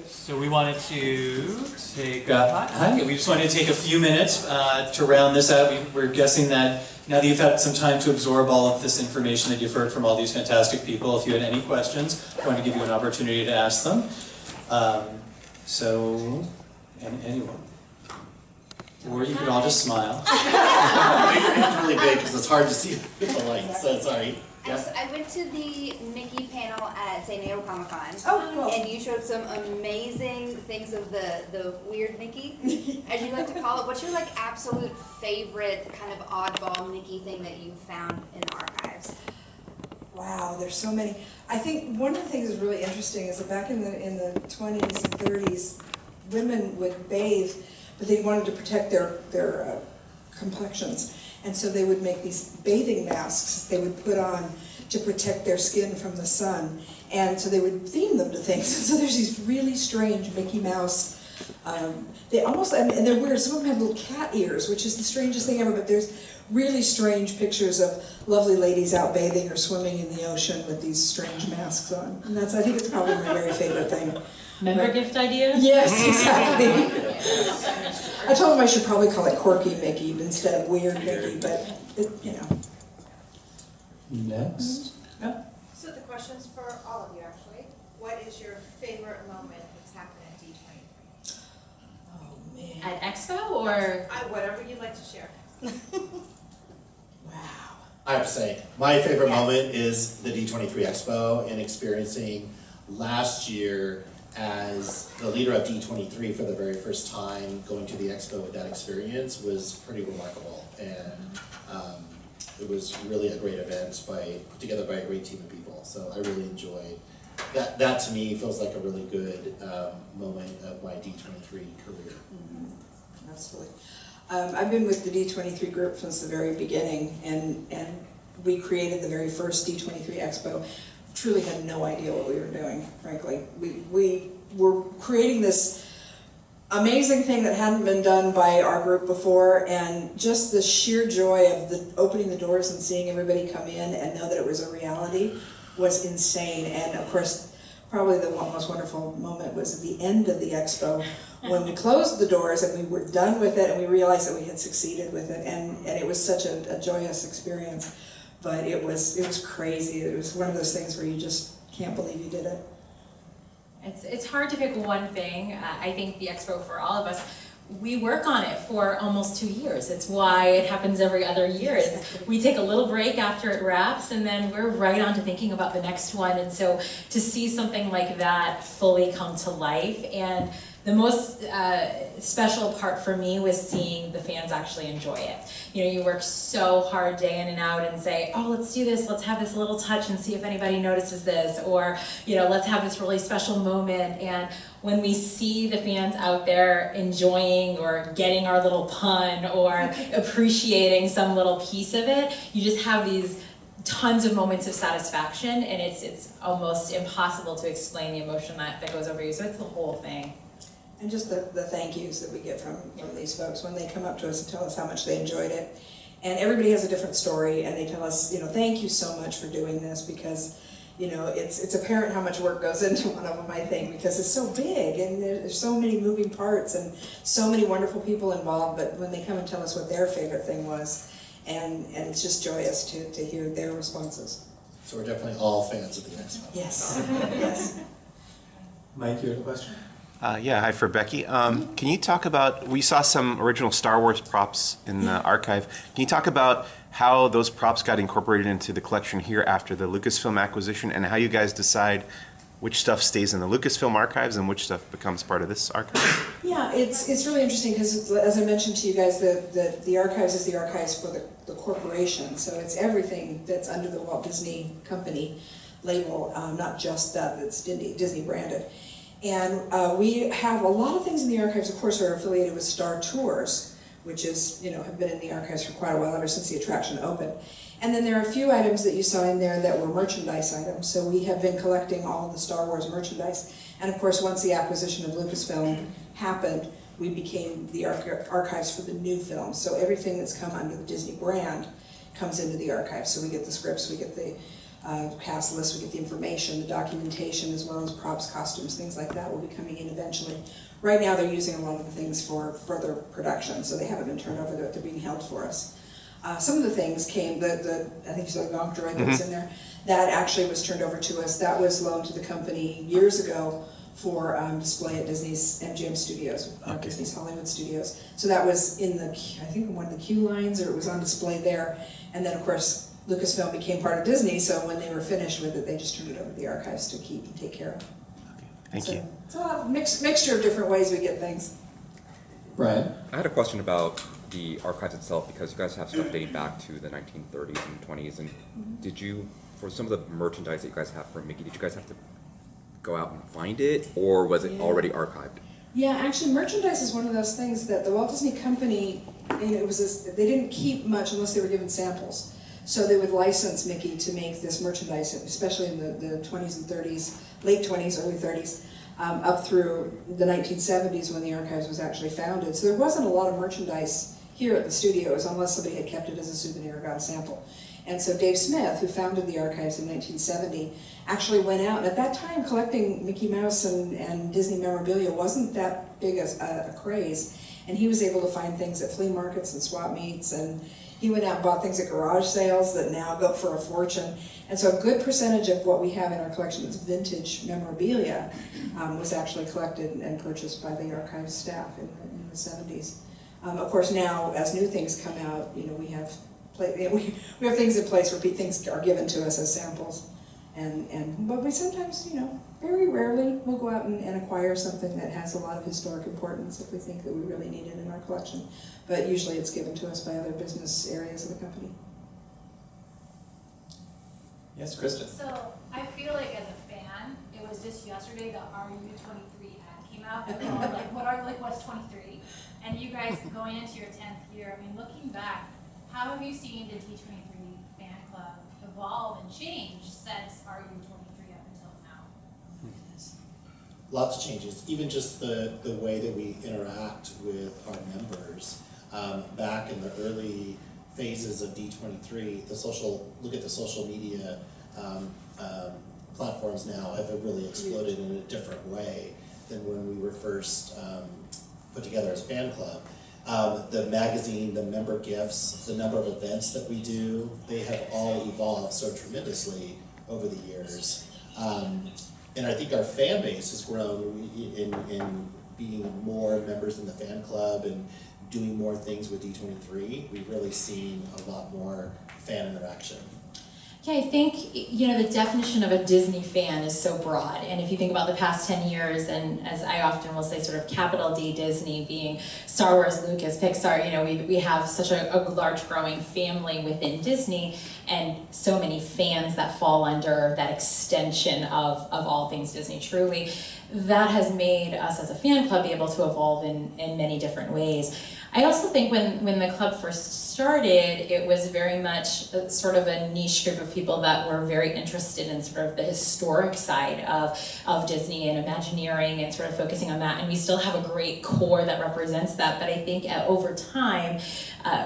So we wanted to take, we just wanted to take a few minutes to round this out. We're guessing that now that you've had some time to absorb all of this information that you've heard from all these fantastic people, if you had any questions, I want to give you an opportunity to ask them. Anyone. Or you could all just smile. It's really big because it's hard to see the lights, so sorry. Yeah. I went to the Mickey panel at San Diego Comic-Con. Oh, cool. And you showed some amazing things of the weird Mickey, as you like to call it. What's your absolute favorite kind of oddball Mickey thing that you found in the archives? Wow, there's so many. I think one of the things that's really interesting is that back in the 20s and 30s, women would bathe, but they wanted to protect their complexions. And so they would make these bathing masks they would put on to protect their skin from the sun. And so they would theme them to things. And so there's these really strange Mickey Mouse, they almost, and they're weird, some of them have little cat ears, which is the strangest thing ever, but there's really strange pictures of lovely ladies out bathing or swimming in the ocean with these strange masks on. And I think it's probably my very favorite thing. Member gift idea? Yes, exactly. I told him I should probably call it Quirky Mickey instead of Weird Mickey, but, you know. Next. So the question's for all of you, actually. What is your favorite moment that's happened at D23? Oh, man. At Expo, or? Whatever you'd like to share. Wow. I have to say, my favorite moment is the D23 Expo and experiencing last year as the leader of D23 for the very first time, going to the Expo with that experience was pretty remarkable. And it was really a great event put together by a great team of people. So I really enjoyed that. That to me feels like a really good moment of my D23 career. Mm-hmm. Absolutely. I've been with the D23 group since the very beginning, and we created the very first D23 Expo. Truly had no idea what we were doing, frankly. We were creating this amazing thing that hadn't been done by our group before, and just the sheer joy of opening the doors and seeing everybody come in and know that it was a reality was insane. And of course, probably the most wonderful moment was at the end of the Expo when we closed the doors and we were done with it and we realized that we had succeeded with it, and it was such a joyous experience. But it was crazy. It was one of those things where you just can't believe you did it. It's hard to pick one thing. I think the Expo, for all of us, we work on it for almost 2 years. It's why it happens every other year. We take a little break after it wraps, and then we're right on to thinking about the next one. And so to see something like that fully come to life, and the most special part for me was seeing the fans actually enjoy it. You know, you work so hard day in and out and say, oh, let's do this, let's have this little touch and see if anybody notices this, or, you know, let's have this really special moment. And when we see the fans out there enjoying or getting our little pun or appreciating some little piece of it, you just have these tons of moments of satisfaction, and it's almost impossible to explain the emotion that goes over you. So it's the whole thing. And just the thank yous that we get from these folks when they come up to us and tell us how much they enjoyed it. And everybody has a different story, and they tell us, you know, thank you so much for doing this, because, you know, it's apparent how much work goes into one of them, I think, because it's so big and there's so many moving parts and so many wonderful people involved. But when they come and tell us what their favorite thing was, and it's just joyous to hear their responses. So we're definitely all fans of the Expo. Yes. Yes. Mike, you have a question? Yeah, hi for Becky. Can you talk about, we saw some original Star Wars props in the archive. Can you talk about how those props got incorporated into the collection here after the Lucasfilm acquisition, and how you guys decide which stuff stays in the Lucasfilm archives and which stuff becomes part of this archive? Yeah, it's really interesting because, as I mentioned to you guys, the archives is the archives for the corporation. So it's everything that's under the Walt Disney Company label, not just that's Disney branded. And we have a lot of things in the archives, of course, are affiliated with Star Tours, which is, you know, have been in the archives for quite a while, ever since the attraction opened. And then there are a few items that you saw in there that were merchandise items. So we have been collecting all of the Star Wars merchandise. And of course, once the acquisition of Lucasfilm happened, we became the archives for the new films. So everything that's come under the Disney brand comes into the archives. So we get the scripts, we get the cast list, we get the information, the documentation, as well as props, costumes, things like that will be coming in eventually. Right now they're using a lot of the things for further production, so they haven't been turned over, they're being held for us. Some of the things came, I think you saw the gonk droid that was in there, that actually was turned over to us. That was loaned to the company years ago for display at Disney's MGM Studios, Disney's Hollywood Studios. So that was in the, I think one of the queue lines, or it was on display there. And then of course, Lucasfilm became part of Disney, so when they were finished with it, they just turned it over to the archives to keep and take care of. Thank you. It's a mixture of different ways we get things. Brian? I had a question about the archives itself, because you guys have stuff dating back to the 1930s and 20s, and did you, for some of the merchandise that you guys have for Mickey, did you guys have to go out and find it, or was it already archived? Yeah, actually merchandise is one of those things that the Walt Disney Company, they didn't keep much unless they were given samples. So they would license Mickey to make this merchandise, especially in the 20s and 30s, late 20s, early 30s, up through the 1970s when the archives was actually founded. So there wasn't a lot of merchandise here at the studios unless somebody had kept it as a souvenir or got a sample. And so Dave Smith, who founded the archives in 1970, actually went out, and at that time collecting Mickey Mouse and Disney memorabilia wasn't that big a craze, and he was able to find things at flea markets and swap meets, and he went out and bought things at garage sales that now go for a fortune. And so a good percentage of what we have in our collection that's vintage memorabilia was actually collected and purchased by the archives staff in the 70s. Of course now, as new things come out, you know, we have things in place where things are given to us as samples. But we sometimes, you know, very rarely we'll go out and acquire something that has a lot of historic importance if we think that we really need it in our collection. But usually it's given to us by other business areas of the company. Yes, Kristen. So I feel like as a fan, it was just yesterday the RU23 ad came out. What's 23? And you guys going into your 10th year, I mean, looking back, how have you seen the D23 fan club evolve and change since RU23 up until now? Lots of changes, even just the way that we interact with our members. Back in the early phases of D23, look at the social media platforms now have really exploded in a different way than when we were first put together as a fan club. The magazine, the member gifts, the number of events that we do, they have all evolved so tremendously over the years. And I think our fan base has grown in being more members in the fan club and doing more things with D23. We've really seen a lot more fan interaction. Yeah, I think, you know, the definition of a Disney fan is so broad. And if you think about the past 10 years, and as I often will say, sort of capital D Disney being Star Wars, Lucas, Pixar, you know, we have such a large growing family within Disney and so many fans that fall under that extension of all things Disney, truly. That has made us as a fan club be able to evolve in many different ways. I also think when the club first started, it was very much sort of a niche group of people that were very interested in sort of the historic side of Disney and Imagineering and sort of focusing on that. And we still have a great core that represents that. But I think over time,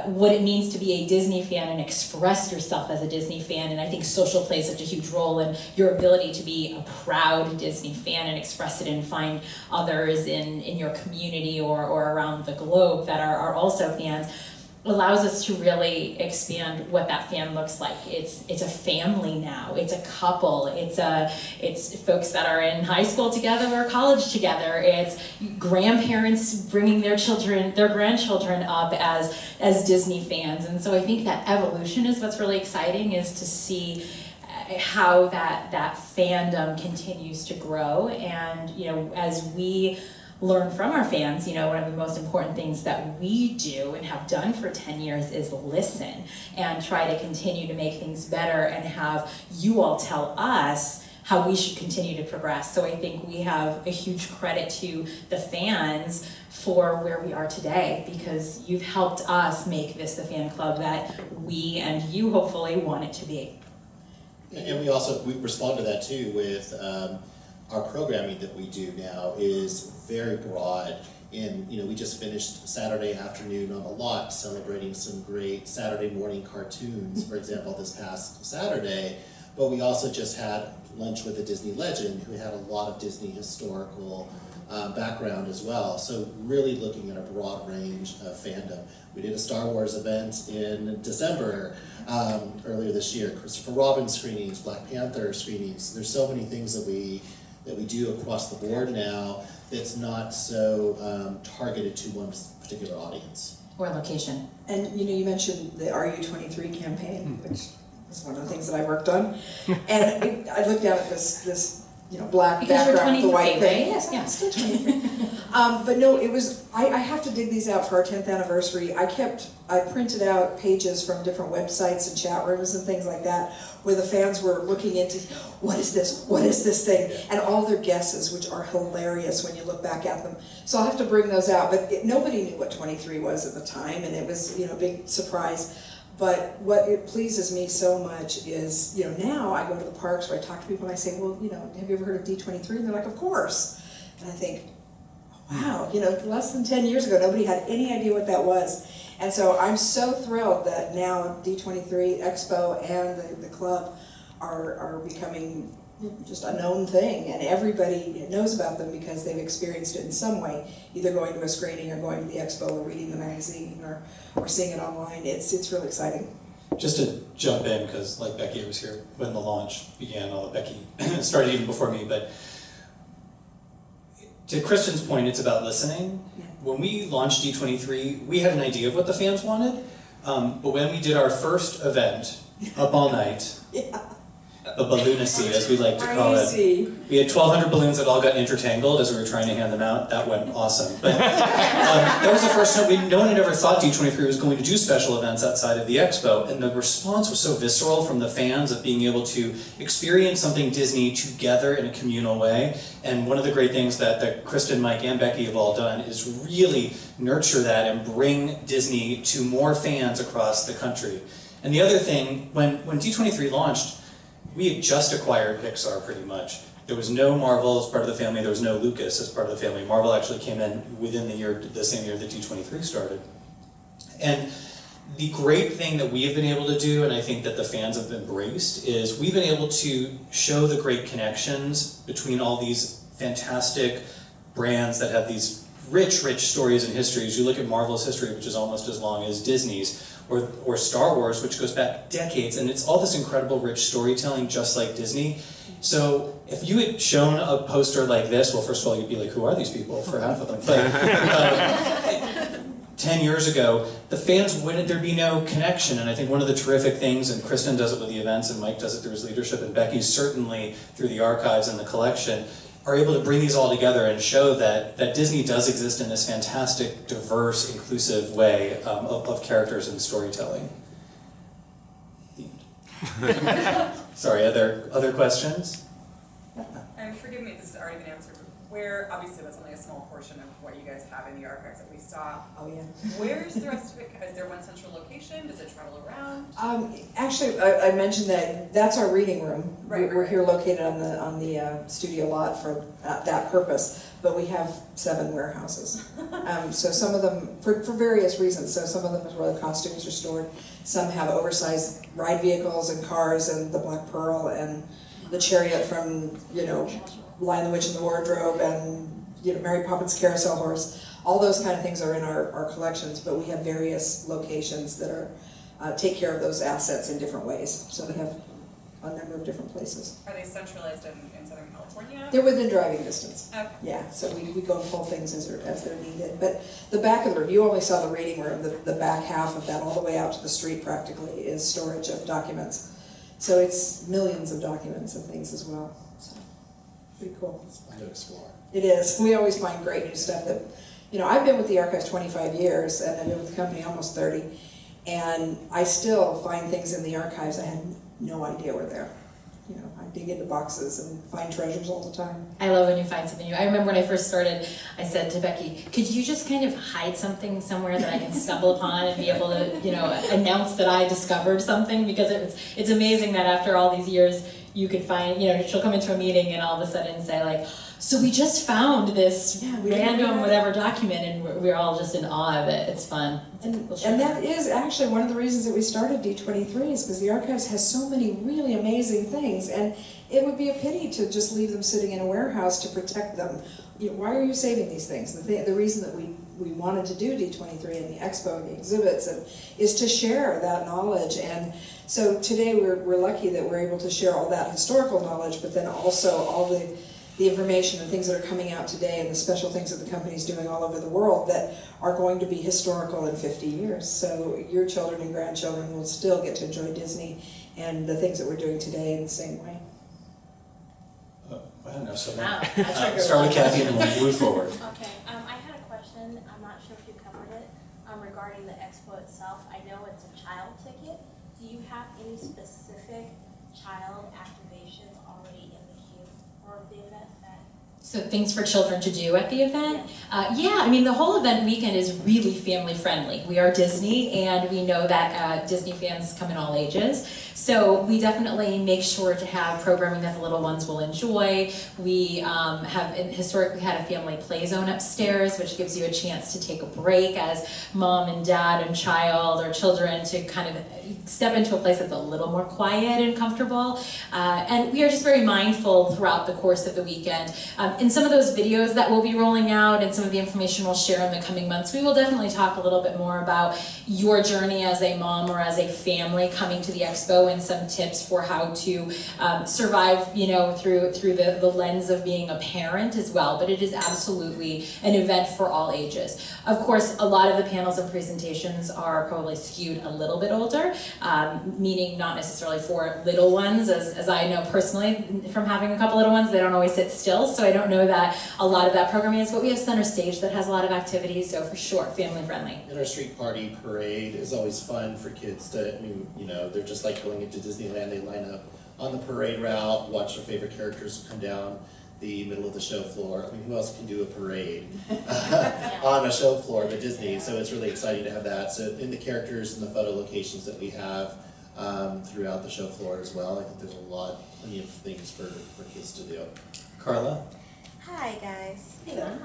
what it means to be a Disney fan and express yourself as a Disney fan, and I think social plays such a huge role in your ability to be a proud Disney fan and express it and find others in your community or around the globe that are also fans, allows us to really expand what that fan looks like. It's a family now. It's a couple. It's folks that are in high school together or college together. It's grandparents bringing their grandchildren up as Disney fans. And so I think that evolution is what's really exciting, is to see how that fandom continues to grow. And, you know, as we learn from our fans, you know, one of the most important things that we do and have done for 10 years is listen and try to continue to make things better and have you all tell us how we should continue to progress. So I think we have a huge credit to the fans for where we are today, because you've helped us make this the fan club that we and you hopefully want it to be. And we respond to that too with our programming that we do now is very broad. And you know, we just finished Saturday afternoon on the lot celebrating some great Saturday morning cartoons, for example, this past Saturday. but we also just had lunch with a Disney legend who had a lot of Disney historical background as well. So really looking at a broad range of fandom. We did a Star Wars event in December earlier this year. Christopher Robin screenings, Black Panther screenings. There's so many things that we do across the board now that's not so targeted to one particular audience. Or location. And you mentioned the RU23 campaign, which is one of the things that I worked on. And I looked down at this black Because you're background with the 23, white thing. right? Yes, Yeah. I'm still 23. But no, it was, I have to dig these out for our 10th anniversary. I printed out pages from different websites and chat rooms and things like that, where the fans were looking into, what is this thing? And all their guesses, which are hilarious when you look back at them. So I'll have to bring those out, but nobody knew what 23 was at the time, and it was, a big surprise. But what it pleases me so much is, now I go to the parks where I talk to people and I say, well, have you ever heard of D23? And they're like, of course. And I think, wow, less than 10 years ago, nobody had any idea what that was. And so I'm so thrilled that now D23 Expo and the club are becoming just a known thing, and everybody knows about them because they've experienced it in some way, either going to a screening or going to the expo or reading the magazine or seeing it online. It's really exciting. Just to jump in, because like Becky, I was here when the launch began, although Becky started even before me, but to Kristen's point, it's about listening. Yeah. When we launched D23, we had an idea of what the fans wanted, but when we did our first event, Up All Night, Yeah. the balloonacy, as we like to call it. Crazy. We had 1,200 balloons that all got intertangled as we were trying to hand them out. That went awesome. But that was the first time no one had ever thought D23 was going to do special events outside of the expo, and the response was so visceral from the fans of being able to experience something Disney together in a communal way. And one of the great things that Kristen, Mike, and Becky have all done is really nurture that and bring Disney to more fans across the country. And the other thing, when D23 launched, we had just acquired Pixar pretty much. There was no Marvel as part of the family, there was no Lucas as part of the family. Marvel actually came in within the same year that D23 started. And the great thing that we have been able to do, and I think that the fans have embraced, is we've been able to show the great connections between all these fantastic brands that have these rich, rich stories and histories. You look at Marvel's history, which is almost as long as Disney's, or Star Wars, which goes back decades, and it's all this incredible rich storytelling just like Disney. So if you had shown a poster like this, well, first of all, you'd be like, who are these people, for half of them? But 10 years ago, the fans wouldn't, there'd be no connection. And I think one of the terrific things, and Kristen does it with the events, and Mike does it through his leadership, and Becky certainly through the archives and the collection, are able to bring these all together and show that Disney does exist in this fantastic, diverse, inclusive way of characters and storytelling. Sorry, other questions? And forgive me if this has already been answered, but where, obviously that's only a small portion of what you guys have in the archives that we saw. Oh, yeah. Where's the rest of it? Is there one central location? Does it travel around? Actually, I mentioned that's our reading room. Right, We're right. here located on the studio lot for that purpose, but we have 7 warehouses. So some of them, for various reasons, so some of them is where the costumes are stored. Some have oversized ride vehicles and cars and the Black Pearl and the chariot from, Lion, the Witch, and the Wardrobe and, Mary Poppins Carousel Horse. All those kind of things are in our collections, but we have various locations that are take care of those assets in different ways. So we have a number of different places. Are they centralized in Southern California? They're within driving distance. Okay. Yeah, so we go and pull things as they're needed. But the back of the room, you only saw the reading room, the back half of that, all the way out to the street practically, is storage of documents. So it's millions of documents and things as well. So pretty cool. It's fun to explore. It is. We always find great new stuff that, I've been with the archives 25 years and I've been with the company almost 30. And I still find things in the archives I had no idea were there. I dig into boxes and find treasures all the time. I love when you find something new. I remember when I first started, I said to Becky, could you just kind of hide something somewhere that I can stumble upon and be able to, announce that I discovered something? Because it's amazing that after all these years, you could find, she'll come into a meeting and all of a sudden say like, So we just found this we didn't random know whatever document, and we're all just in awe of it. It's fun. And that is actually one of the reasons that we started D23 is because the archives has so many really amazing things, and it would be a pity to just leave them sitting in a warehouse to protect them. You know, why are you saving these things? The reason that we wanted to do D23 and the expo and the exhibits is to share that knowledge. And so today we're lucky that we're able to share all that historical knowledge, but then also all the information and things that are coming out today and the special things that the company's doing all over the world that are going to be historical in 50 years. So your children and grandchildren will still get to enjoy Disney and the things that we're doing today in the same way. I don't know, so Wow. start with Kathy and then we'll move forward. Okay, I had a question, I'm not sure if you covered it, regarding the expo itself. I know it's a child ticket. Do you have any specific child activations already in the queue for the event? So things for children to do at the event? Yeah, I mean the whole event weekend is really family friendly. We are Disney and we know that Disney fans come in all ages. So we definitely make sure to have programming that the little ones will enjoy. We have historically had a family play zone upstairs, which gives you a chance to take a break as mom and dad and child or children to kind of step into a place that's a little more quiet and comfortable. And we are just very mindful throughout the course of the weekend. In some of those videos that we'll be rolling out and some of the information we'll share in the coming months, we will definitely talk a little bit more about your journey as a mom or as a family coming to the expo and some tips for how to survive, you know, through the lens of being a parent as well. But it is absolutely an event for all ages. Of course, a lot of the panels and presentations are probably skewed a little bit older, meaning not necessarily for little ones, as I know personally from having a couple little ones, they don't always sit still, so I don't know that a lot of that programming is, but we have center stage that has a lot of activities, so for sure, family friendly. And our street party parade is always fun for kids to, I mean, you know, they're just like going into Disneyland, they line up on the parade route, watch their favorite characters come down the middle of the show floor. I mean, who else can do a parade on a show floor but Disney? So it's really exciting to have that. So in the characters and the photo locations that we have throughout the show floor as well, I think there's plenty of things for kids to do. Carla? Hi guys,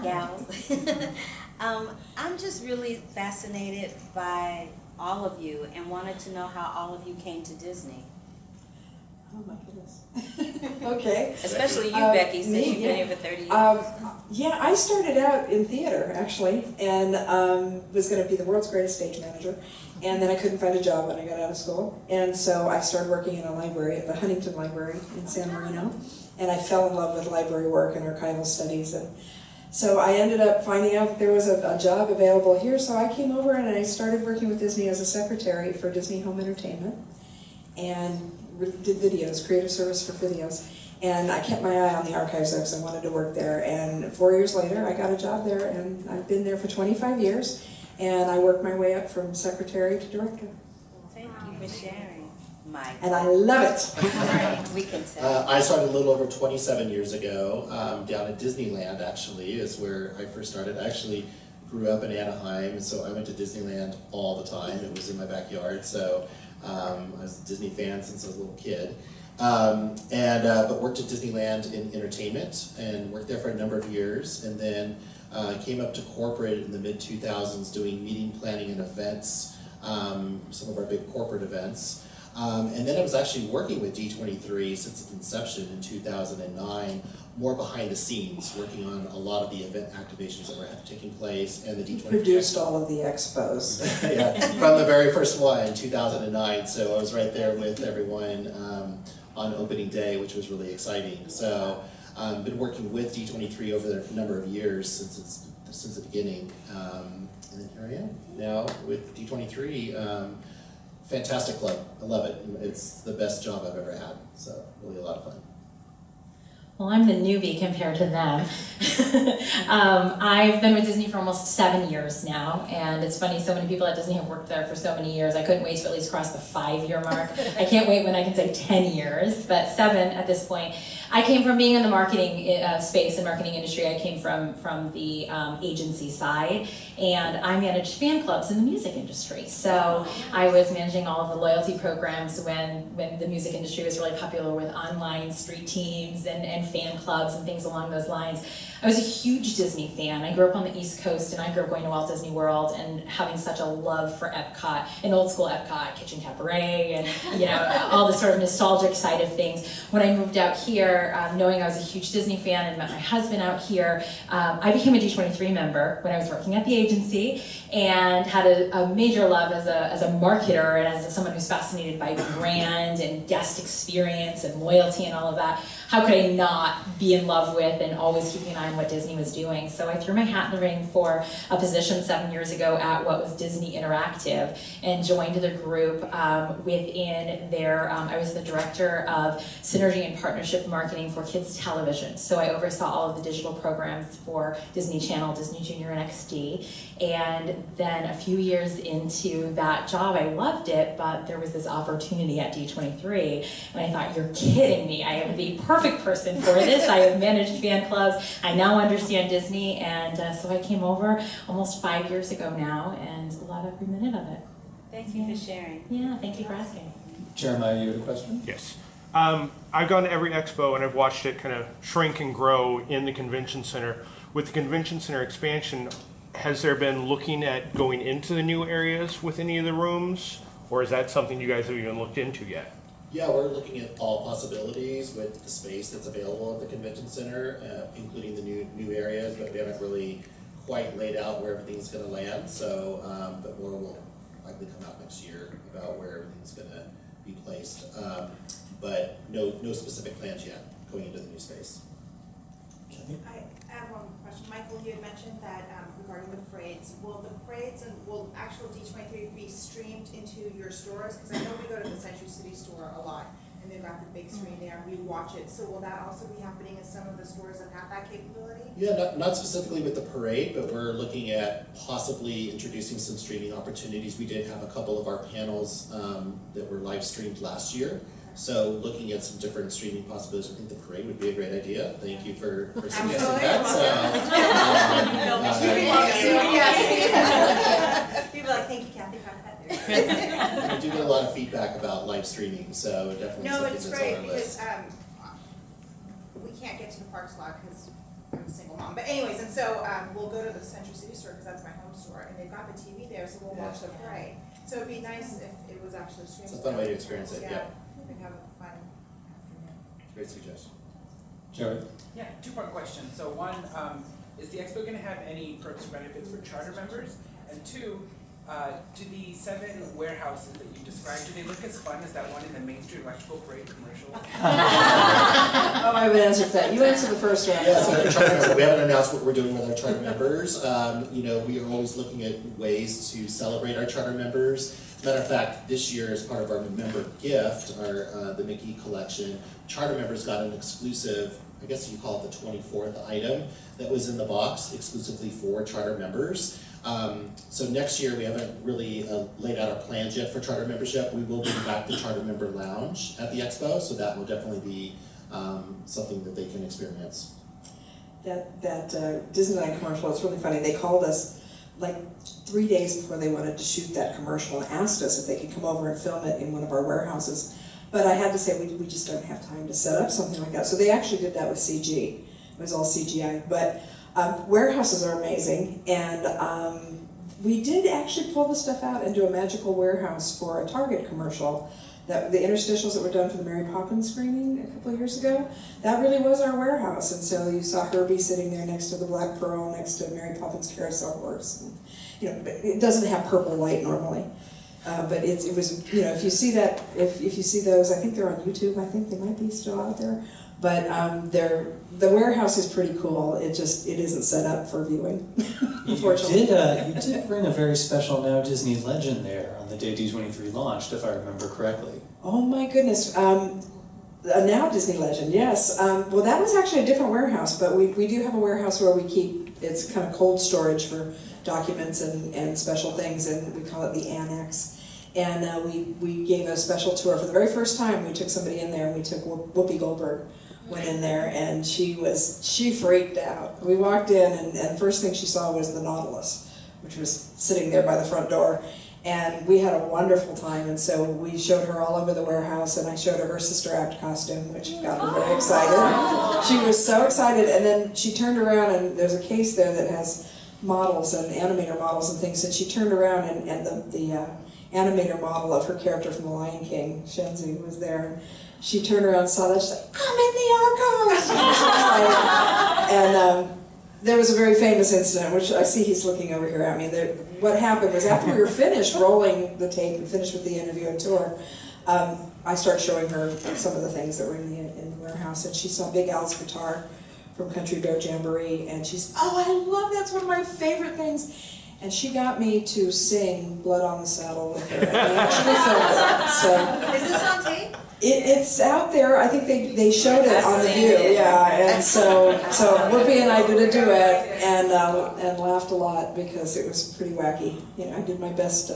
gals. I'm just really fascinated by all of you and wanted to know how all of you came to Disney. Oh my goodness. Okay. Especially you, Becky, since you've been here for 30 years. Yeah, I started out in theater actually, and was going to be the world's greatest stage manager. And then I couldn't find a job when I got out of school. And so I started working in a library at the Huntington Library in San Marino. And I fell in love with library work and archival studies. And so I ended up finding out that there was a job available here. So I came over and I started working with Disney as a secretary for Disney Home Entertainment. And did videos, creative service for videos. And I kept my eye on the archives because I wanted to work there. And 4 years later, I got a job there, and I've been there for 25 years. And I worked my way up from secretary to director. Thank you for sharing, Mike. And I love it. We can tell. I started a little over 27 years ago down at Disneyland, actually, is where I first started. I actually grew up in Anaheim, so I went to Disneyland all the time. It was in my backyard, so I was a Disney fan since I was a little kid. But worked at Disneyland in entertainment and worked there for a number of years, and then came up to corporate in the mid-2000s doing meeting planning and events, some of our big corporate events. And then I was actually working with D23 since its inception in 2009, more behind the scenes, working on a lot of the event activations that were taking place, and the D23 produced all of the expos. Yeah, from the very first one in 2009, so I was right there with everyone on opening day, which was really exciting. So been working with D23 over the number of years since the beginning, and then here I am now with D23. Fantastic club, I love it. It's the best job I've ever had, so really a lot of fun. Well, I'm the newbie compared to them. I've been with Disney for almost 7 years now, and it's funny, so many people at Disney have worked there for so many years. I couldn't wait to at least cross the 5-year mark. I can't wait when I can say 10 years, but 7 at this point. I came from being in the marketing space and marketing industry. I came from the agency side, and I managed fan clubs in the music industry. So I was managing all of the loyalty programs when the music industry was really popular with online street teams and fan clubs and things along those lines. I was a huge Disney fan. I grew up on the East Coast, and I grew up going to Walt Disney World and having such a love for Epcot, and old school Epcot, Kitchen Cabaret, and you know, all the sort of nostalgic side of things. When I moved out here, knowing I was a huge Disney fan and met my husband out here, I became a D23 member when I was working at the agency, and had a major love as a marketer and as someone who's fascinated by brand and guest experience and loyalty and all of that. How could I not be in love with and always keeping an eye on what Disney was doing? So I threw my hat in the ring for a position 7 years ago at what was Disney Interactive, and joined the group within their, I was the director of synergy and partnership marketing for kids television. So I oversaw all of the digital programs for Disney Channel, Disney Junior, and XD. And then a few years into that job, I loved it, but there was this opportunity at D23, and I thought, you're kidding me. I am the perfect person for this. I have managed fan clubs. I now understand Disney, and so I came over almost 5 years ago now, and love every minute of it. Thank you for sharing. Yeah, thank you for asking. Jeremiah, you had a question? Yes. I've gone to every expo and I've watched it kind of shrink and grow in the convention center. With the convention center expansion, has there been looking at going into the new areas with any of the rooms, or is that something you guys have even looked into yet? Yeah, we're looking at all possibilities with the space that's available at the convention center, including the new areas, but we haven't really quite laid out where everything's going to land. So, but more will likely come out next year about where everything's going to be placed. But no specific plans yet going into the new space. I have one question. Michael, you had mentioned that regarding the parades, will the parades and will actual D23 be streamed into your stores? Because I know we go to the Century City store a lot, and they've got the big screen there, and we watch it. So will that also be happening in some of the stores that have that capability? Yeah, not specifically with the parade, but we're looking at possibly introducing some streaming opportunities. We did have a couple of our panels that were live streamed last year. So looking at some different streaming possibilities, I think the parade would be a great idea. Thank you for suggesting that. People are like, thank you, Kathy, for that. We do get a lot of feedback about live streaming, so definitely No, something it's that's great on our list. because we can't get to the parks a lot because I'm a single mom. But anyways, and so we'll go to the Century City store because that's my home store, and they've got the TV there, so we'll watch the parade. So it'd be nice if it was actually streamed. It's a fun way to experience it, yeah. We have a fun afternoon. Great suggestion. Joey? Yeah, two-part question. So one, is the expo going to have any perks or benefits for charter members? And two, do the 7 warehouses that you described, do they look as fun as that one in the Main Street Electrical Parade commercial? Oh, I would answer for that. You answer the first one. Yeah, so charter members, we haven't announced what we're doing with our charter members. You know, we are always looking at ways to celebrate our charter members. Matter of fact, this year, as part of our member gift, the Mickey collection, charter members got an exclusive, I guess you call it the 24th item, that was in the box exclusively for charter members. So next year, we haven't really laid out our plans yet for charter membership. We will bring back the charter member lounge at the expo, so that will definitely be something that they can experience. That Disneyland commercial, it's really funny. They called us like 3 days before they wanted to shoot that commercial and asked us if they could come over and film it in one of our warehouses. But I had to say, we just don't have time to set up something like that. So they actually did that with CG. It was all CGI. But warehouses are amazing. And we did actually pull the stuff out and do a magical warehouse for a Target commercial. The interstitials that were done for the Mary Poppins screening a couple of years ago, that really was our warehouse. And so you saw Herbie sitting there next to the Black Pearl, next to Mary Poppins carousel horse. And, you know, it doesn't have purple light normally, but it was, you know, if you see that, if you see those, I think they're on YouTube. I think they might be still out there. But the warehouse is pretty cool. It isn't set up for viewing. Unfortunately, You did bring a very special Now Disney legend there on the day D23 launched, if I remember correctly. Oh my goodness. A Now Disney legend, yes. Well, that was actually a different warehouse, but we do have a warehouse where we keep, it's kind of cold storage for documents and special things, and we call it the Annex. And we gave a special tour. For the very first time, we took somebody in there, and we took Whoopi Goldberg went in there, and she freaked out. We walked in, and first thing she saw was the Nautilus, which was sitting there by the front door. And we had a wonderful time, and so we showed her all over the warehouse, and I showed her Sister Act costume, which got her very excited. She was so excited, and then she turned around, and there's a case there that has models and animator models and things, and she turned around, and the animator model of her character from The Lion King, Shenzi, was there. And she turned around and saw that, she's like, I'm in the archives! She was so excited. And there was a very famous incident, which I see he's looking over here at me. What happened was after we were finished rolling the tape and finished with the interview and tour, I started showing her some of the things that were in the warehouse, and she saw Big Al's guitar from Country Bear Jamboree, and she's, oh, I love that's one of my favorite things. And she got me to sing Blood on the Saddle with her. And they actually filmed it. So Is this on tape? It's out there. I think they showed it on The View, yeah. And so Whoopi and I did a duet and laughed a lot because it was pretty wacky. You know, I did my best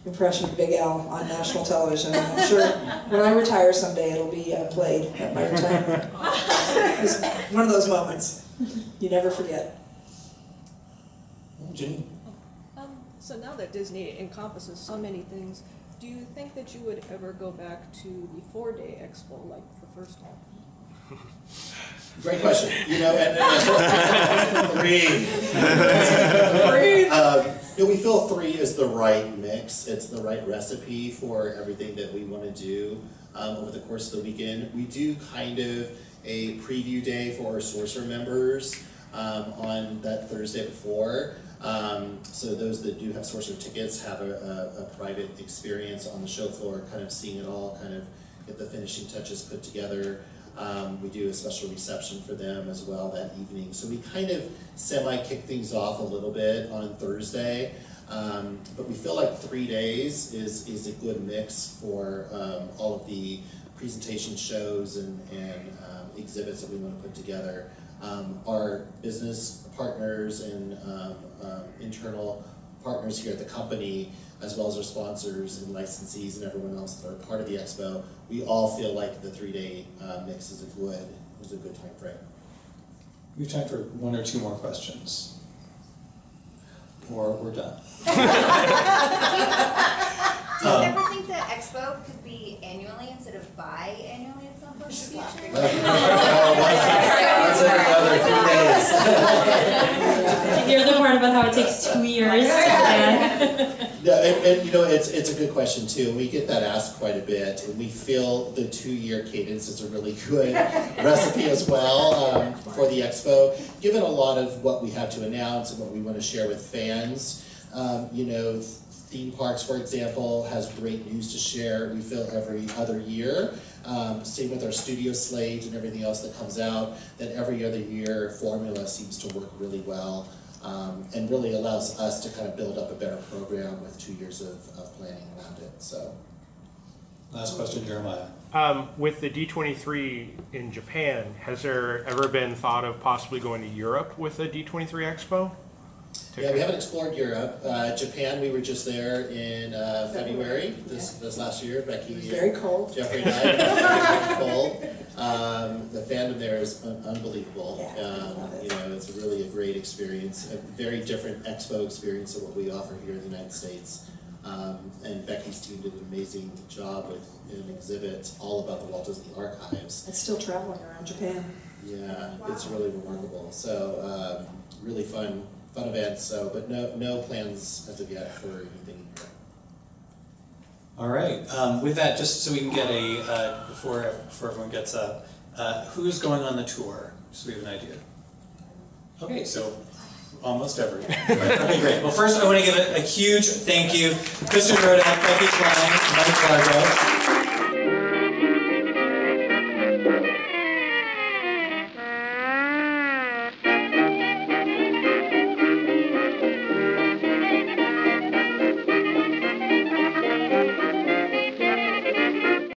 impression of Big Al on national television. And I'm sure when I retire someday, it'll be played at my retirement. It was one of those moments you never forget. Jenny? So now that Disney encompasses so many things, do you think that you would ever go back to the 4-day expo like the first one? Great question. You know, we feel 3 is the right mix. It's the right recipe for everything that we want to do over the course of the weekend. We do kind of a preview day for our Sorcerer members on that Thursday before. So those that do have Sorcerer tickets have a private experience on the show floor, kind of seeing it all, kind of get the finishing touches put together. We do a special reception for them as well that evening. So we kind of semi-kick things off a little bit on Thursday. But we feel like 3 days is a good mix for all of the presentation shows and exhibits that we want to put together. Our business partners and internal partners here at the company, as well as our sponsors and licensees and everyone else that are part of the expo, we all feel like the 3-day mix is a good time frame. We have time for 1 or 2 more questions. Or we're done. Do you ever think that Expo could be annually instead of bi-annually at some point in the future? Once every other 3 days. Did you hear the part about how it takes 2 years? Yeah, and you know, it's a good question too. We get that asked quite a bit, and we feel the 2-year cadence is a really good recipe as well for the Expo. Given a lot of what we have to announce and what we want to share with fans, you know, theme parks, for example, has great news to share. We feel every other year. Same with our studio slate and everything else that comes out, that every other year formula seems to work really well and really allows us to kind of build up a better program with 2 years of planning around it. So, last question, Jeremiah. With the D23 in Japan, has there ever been thought of possibly going to Europe with the D23 Expo? Yeah, we haven't explored Europe. Japan, we were just there in February this last year. Becky, it was very cold. Jeffrey and I, it was very cold. The fandom there is unbelievable. You know, it's really a great experience, a very different expo experience than what we offer here in the United States. And Becky's team did an amazing job with an exhibit all about the Walt Disney Archives. It's still traveling around Japan. Yeah, it's really remarkable. So really fun event. So, but no plans as of yet for anything here. All right. With that, just so we can get a before everyone gets up, who's going on the tour? So we have an idea. Okay, so almost everyone. Okay, great. Well, first I want to give a huge thank you, Kristen Rodak, Becky Klein, Mike Largo.